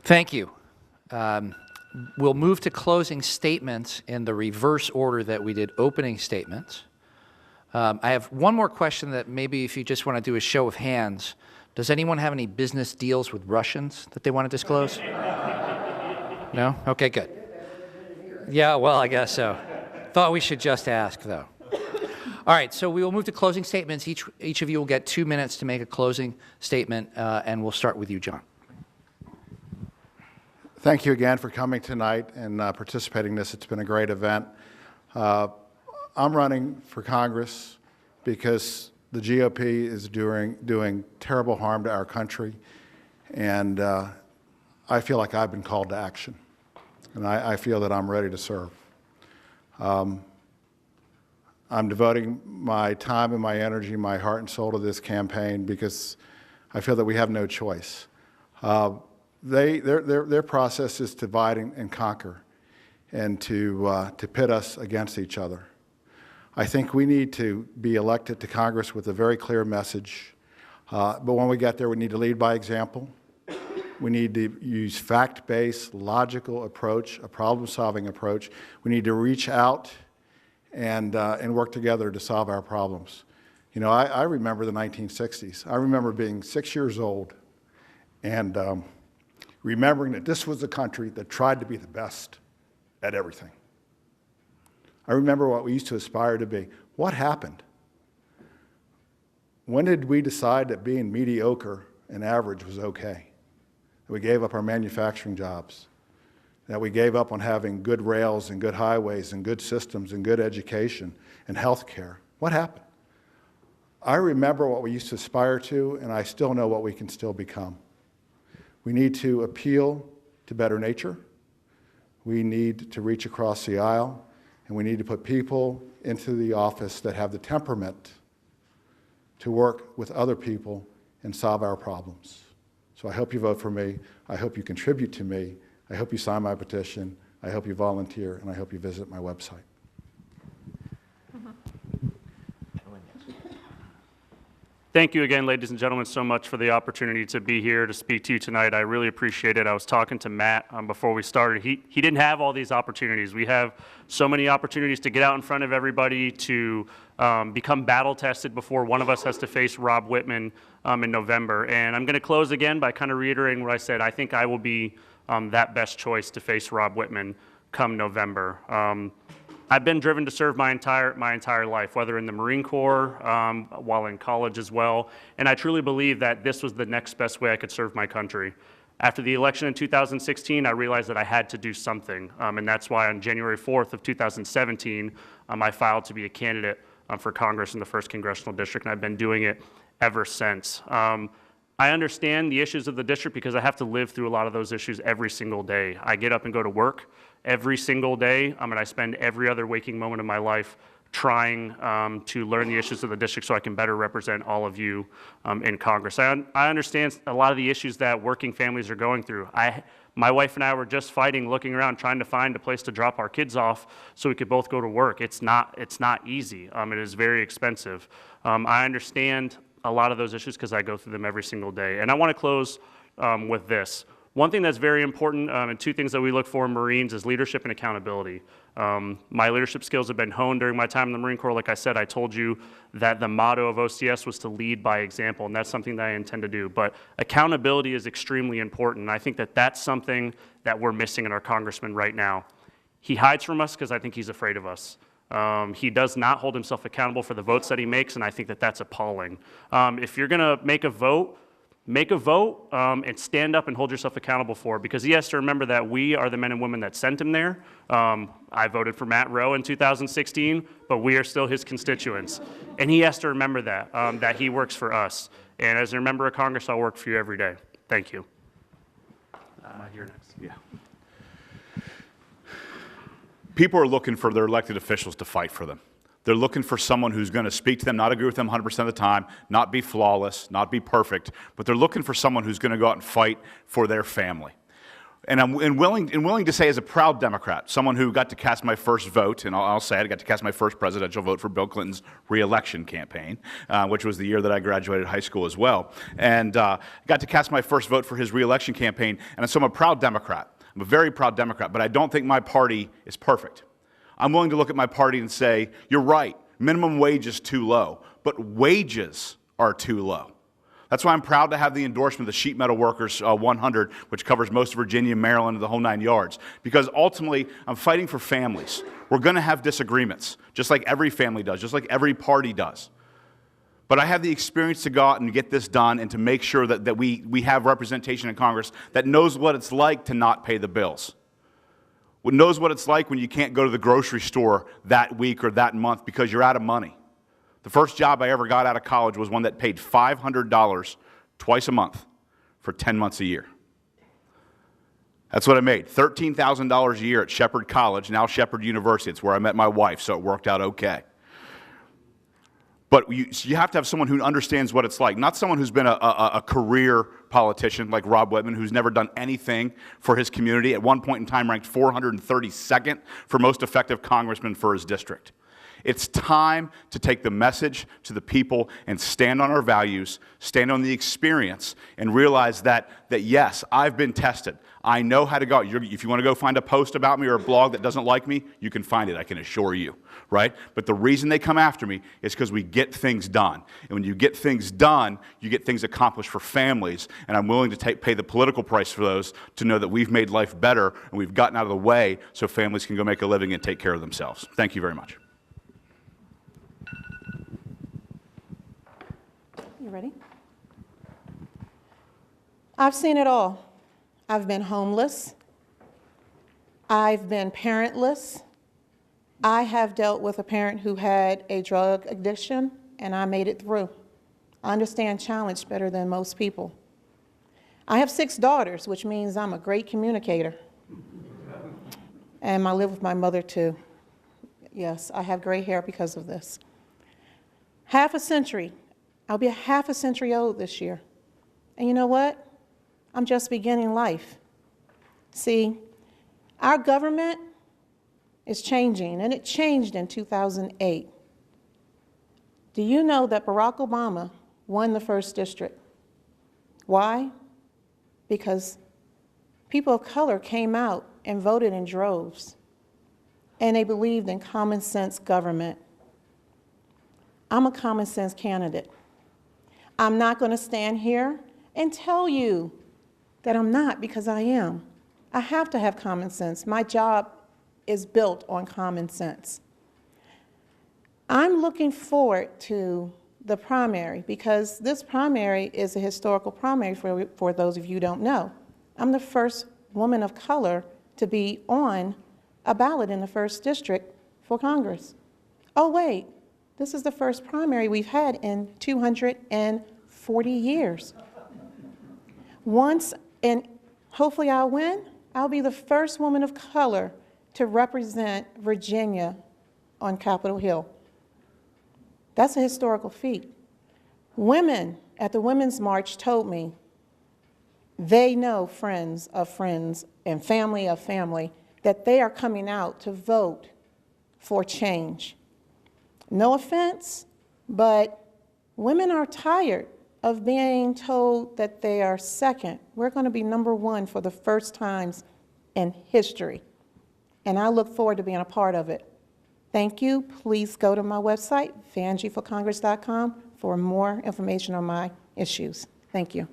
Thank you. We'll move to closing statements in the reverse order that we did opening statements. I have one more question that maybe if you just want to do a show of hands. Does anyone have any business deals with Russians that they want to disclose? No? Okay, good. Yeah, well, I guess so. Thought we should just ask, though. All right, so we will move to closing statements. Each of you will get 2 minutes to make a closing statement, and we'll start with you, John. Thank you again for coming tonight and participating in this. It's been a great event. I'm running for Congress because the GOP is doing terrible harm to our country, and I feel like I've been called to action, and I feel that I'm ready to serve. I'm devoting my time and my energy, my heart and soul to this campaign because I feel that we have no choice. Their process is to divide and conquer and to pit us against each other. I think we need to be elected to Congress with a very clear message. But when we get there, we need to lead by example. We need to use fact-based, logical approach, a problem-solving approach. We need to reach out and work together to solve our problems. You know, I remember the 1960s. I remember being 6 years old and remembering that this was a country that tried to be the best at everything. I remember what we used to aspire to be. What happened? When did we decide that being mediocre and average was okay? That we gave up our manufacturing jobs, that we gave up on having good rails and good highways and good systems and good education and health care. What happened? I remember what we used to aspire to, and I still know what we can still become. We need to appeal to better nature. We need to reach across the aisle, and we need to put people into the office that have the temperament to work with other people and solve our problems. So I hope you vote for me. I hope you contribute to me. I hope you sign my petition. I hope you volunteer, and I hope you visit my website. Thank you again, ladies and gentlemen, so much for the opportunity to be here to speak to you tonight. I really appreciate it. I was talking to Matt before we started. He didn't have all these opportunities. We have so many opportunities to get out in front of everybody, to become battle tested before one of us has to face Rob Whitman in November. And I'm going to close again by kind of reiterating what I said. I think I will be that best choice to face Rob Whitman come November. I've been driven to serve my entire life, whether in the Marine Corps, while in college as well, and I truly believe that this was the next best way I could serve my country. After the election in 2016, I realized that I had to do something, and that's why on January 4th of 2017, I filed to be a candidate for Congress in the 1st Congressional District, and I've been doing it ever since. I understand the issues of the district because I have to live through a lot of those issues every single day. I get up and go to work every single day, and I spend every other waking moment of my life trying to learn the issues of the district so I can better represent all of you in Congress. I understand a lot of the issues that working families are going through. My wife and I were just fighting, looking around, trying to find a place to drop our kids off so we could both go to work. It's not easy. It is very expensive. I understand a lot of those issues because I go through them every single day. And I want to close with this. One thing that's very important, and two things that we look for in Marines, is leadership and accountability. My leadership skills have been honed during my time in the Marine Corps. Like I said, I told you that the motto of OCS was to lead by example, and that's something that I intend to do. But accountability is extremely important, and I think that that's something that we're missing in our congressman right now. He hides from us because I think he's afraid of us. He does not hold himself accountable for the votes that he makes, and I think that that's appalling. If you're going to make a vote and stand up and hold yourself accountable for it, because he has to remember that we are the men and women that sent him there. I voted for Matt Rowe in 2016, but we are still his constituents. And he has to remember that, that he works for us. And as a member of Congress, I'll work for you every day. Thank you. You're next. Yeah. People are looking for their elected officials to fight for them. They're looking for someone who's going to speak to them, not agree with them 100% of the time, not be flawless, not be perfect, but they're looking for someone who's going to go out and fight for their family. And I'm willing to say, as a proud Democrat, someone who got to cast my first vote, and I'll say it, I got to cast my first presidential vote for Bill Clinton's re-election campaign, which was the year that I graduated high school as well. And got to cast my first vote for his re-election campaign, and so I'm a proud Democrat. I'm a very proud Democrat, but I don't think my party is perfect. I'm willing to look at my party and say, you're right, minimum wage is too low, but wages are too low. That's why I'm proud to have the endorsement of the Sheet Metal Workers 100, which covers most of Virginia, Maryland, and the whole 9 yards. Because ultimately, I'm fighting for families. We're going to have disagreements, just like every family does, just like every party does. But I have the experience to go out and get this done and to make sure that we have representation in Congress that knows what it's like to not pay the bills. Knows what it's like when you can't go to the grocery store that week or that month because you're out of money. The first job I ever got out of college was one that paid $500 twice a month for 10 months a year. That's what I made, $13,000 a year at Shepherd College, now Shepherd University. It's where I met my wife, so it worked out okay. But you have to have someone who understands what it's like, not someone who's been a career politician like Rob Whitman, who's never done anything for his community, at one point in time ranked 432nd for most effective congressman for his district. It's time to take the message to the people and stand on our values, stand on the experience, and realize that yes, I've been tested. I know how to go. If you want to go find a post about me or a blog that doesn't like me, you can find it, I can assure you, right? But the reason they come after me is because we get things done. And when you get things done, you get things accomplished for families, and I'm willing to pay the political price for those to know that we've made life better and we've gotten out of the way so families can go make a living and take care of themselves. Thank you very much. You ready? I've seen it all. I've been homeless. I've been parentless. I have dealt with a parent who had a drug addiction, and I made it through. I understand challenge better than most people. I have 6 daughters, which means I'm a great communicator. And I live with my mother, too. Yes, I have gray hair because of this. Half a century. I'll be a half a century old this year. And you know what? I'm just beginning life. See, our government is changing, and it changed in 2008. Do you know that Barack Obama won the 1st district? Why? Because people of color came out and voted in droves, and they believed in common sense government. I'm a common sense candidate. I'm not going to stand here and tell you that I'm not, because I am. I have to have common sense. My job is built on common sense. I'm looking forward to the primary, because this primary is a historical primary for those of you who don't know. I'm the first woman of color to be on a ballot in the 1st district for Congress. Oh, wait, this is the first primary we've had in 240 years. Once, and hopefully I'll win, I'll be the first woman of color to represent Virginia on Capitol Hill. That's a historical feat. Women at the Women's March told me they know friends of friends and family of family that they are coming out to vote for change. No offense, but women are tired of being told that they are second. We're going to be number 1 for the first times in history. And I look forward to being a part of it. Thank you. Please go to my website, vangieforcongress.com, for more information on my issues. Thank you.